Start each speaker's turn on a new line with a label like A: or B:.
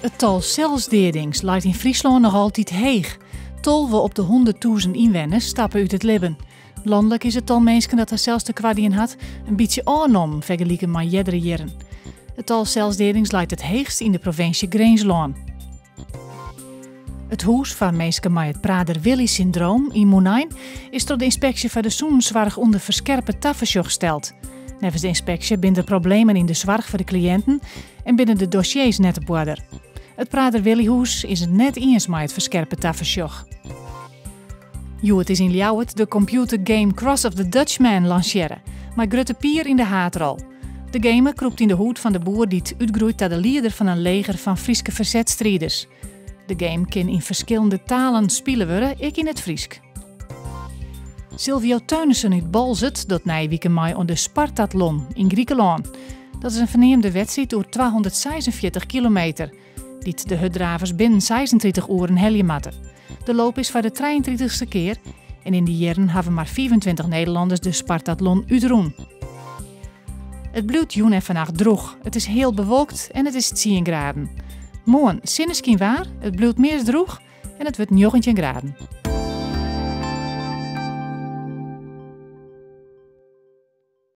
A: Het tal celsdeerdings lijkt in Friesland nog altijd heeg. Tol we op de 100.000 inwoners stappen uit het leven. Landelijk is het tal mensen dat er zelfs te kwadien had een beetje aanom vergeleken met eerdere jaren. Het tal celsdeerdings lijkt het heegst in de provincie Groningen. Het huis van mensen met het Prader-Willi-syndroom in Moenijn is door de inspectie van de zoenzorg onder verscherpen tafersjoch gesteld. Nevens de inspectie binnen de problemen in de zorg voor de cliënten en binnen de dossiers net op orde. Het Prader-Willi-huis is het net eens met het verscherpen tafersjoch. Het is in Ljouwert de computergame Cross of the Dutchman lanceren, met Grutte Pier in de haatrol. De gamer kroept in de hoed van de boer die het uitgroeit tot de leider van een leger van Frieske verzetstrijders. De game kan in verschillende talen spelen worden, ik in het Friesk. Silvio Teunissen uit Balzet doet nijwieken mee aan de Spartathlon in Griekenland. Dat is een verneemde wedstrijd door 246 kilometer, die de hutdravers binnen 36 uur helje matten. De loop is voor de 33ste keer en in die jaren hebben maar 24 Nederlanders de Spartathlon uitroen. Het bloedt joen en vannacht droog. Het is heel bewolkt en het is 10 graden. Morgen, sinneskin waar, het bloedt meer droog en het wordt 19 graden.